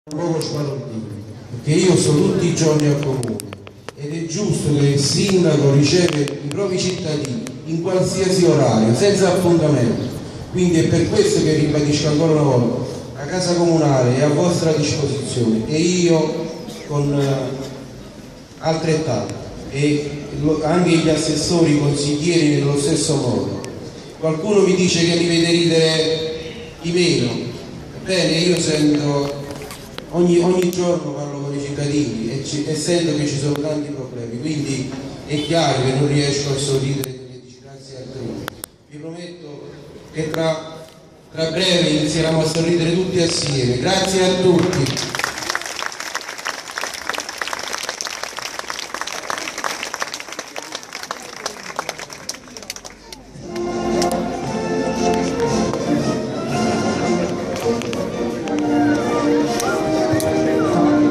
poco sbalordito, perché io sto tutti i giorni al comune ed è giusto che il sindaco riceve i propri cittadini in qualsiasi orario, senza appuntamento. Quindi è per questo che ribadisco ancora una volta, la casa comunale è a vostra disposizione e io con altrettanto, e anche gli assessori, i consiglieri nello stesso modo. Qualcuno mi dice che li vede ridere di meno. Bene, io sento ogni giorno, parlo con i cittadini e sento che ci sono tanti problemi, quindi è chiaro che non riesco a sorridere delle vicinanze altrui. Vi prometto che tra breve inizieremo a sorridere tutti assieme. Grazie a tutti.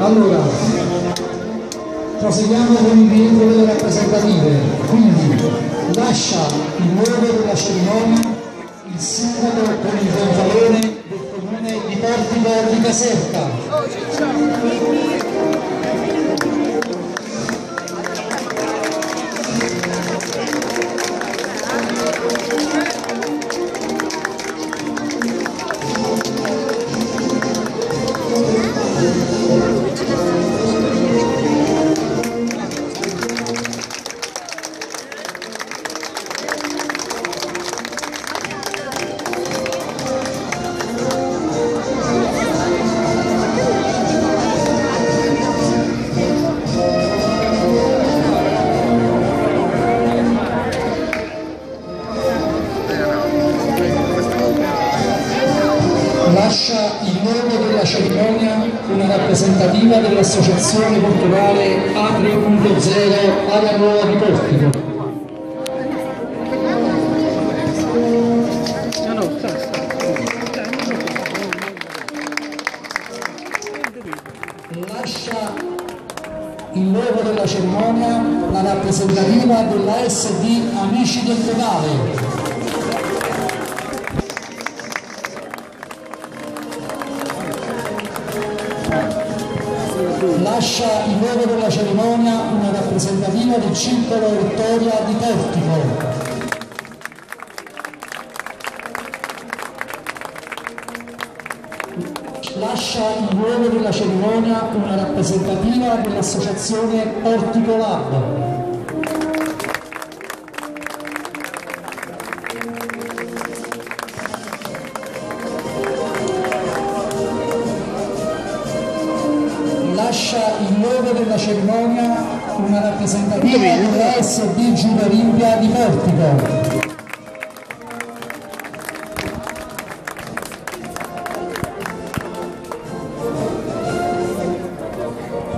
Allora, proseguiamo con il rientro delle rappresentative, quindi lascia il luogo della cerimonia il sindaco con il gonfalone del comune di Portico di Caserta. Lascia il luogo della cerimonia una rappresentativa dell'Associazione Culturale A3.0 Area Nuova di Portico. Lascia il luogo della cerimonia la rappresentativa della SD Amici del Pedale. Lascia il luogo della cerimonia una rappresentativa del Circolo Vittoria di Portico. Lascia il luogo della cerimonia una rappresentativa dell'associazione Portico Lab. Lascia il luogo della cerimonia una rappresentativa della SD Giulia Olimpia di Portico.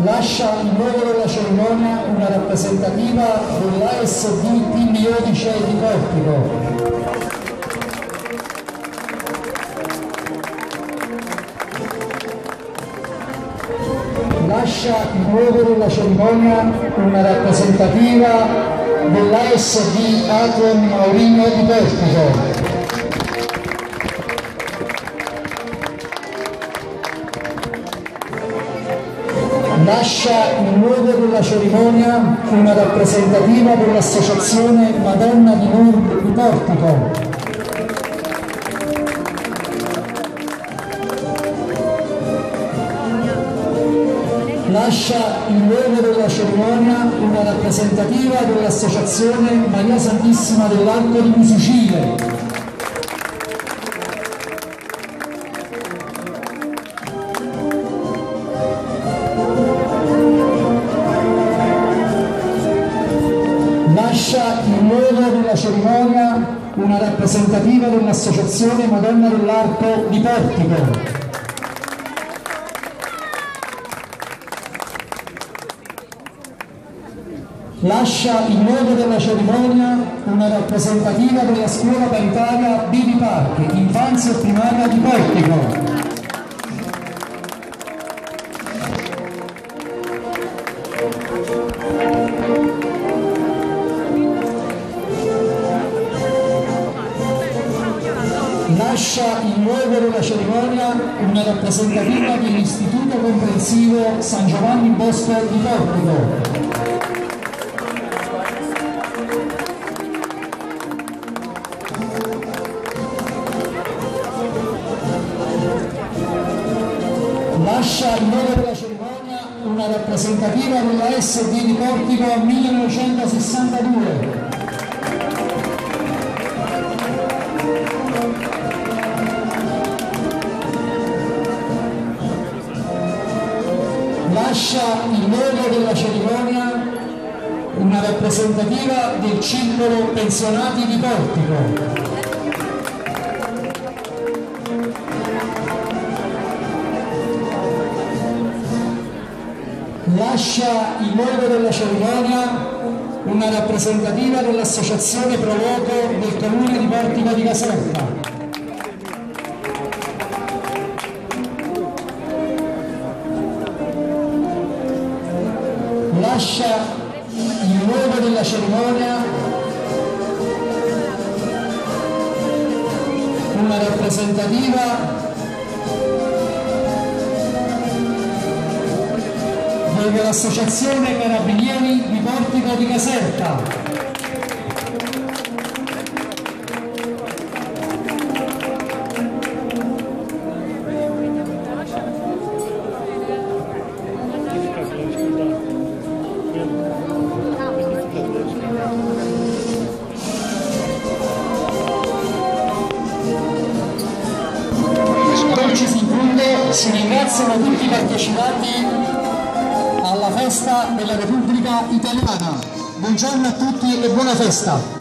Lascia il luogo della cerimonia una rappresentativa dell'ASD Team Iodice di Portico. Lascia il luogo della cerimonia una rappresentativa dell'ASD Atrium Maurinho di Portico. Lascia il luogo della cerimonia una rappresentativa dell'Associazione Madonna di Lourdes di Portico. Lascia il luogo della cerimonia una rappresentativa dell'Associazione Maria Santissima dell'Arco di Musicile. Lascia il luogo della cerimonia una rappresentativa dell'Associazione Madonna dell'Arco di Portico. Lascia il luogo della cerimonia una rappresentativa della scuola paritaria Bibi Park, infanzia e primaria di Portico. Lascia Lascia in luogo della cerimonia una rappresentativa dell'Istituto Comprensivo San Giovanni Bosco di Portico. Lascia in luogo della cerimonia una rappresentativa della SD di Portico 1962. Lascia in luogo della cerimonia una rappresentativa del Circolo Pensionati di Portico. Lascia in luogo della cerimonia una rappresentativa dell'Associazione Pro Loco del Comune di Portico di Caserta. Lascia in luogo della cerimonia una rappresentativa dell'Associazione Carabinieri di Portico di Caserta. Dolci si conclude, si ringraziano tutti i partecipanti alla festa della Repubblica Italiana. Buongiorno a tutti e buona festa!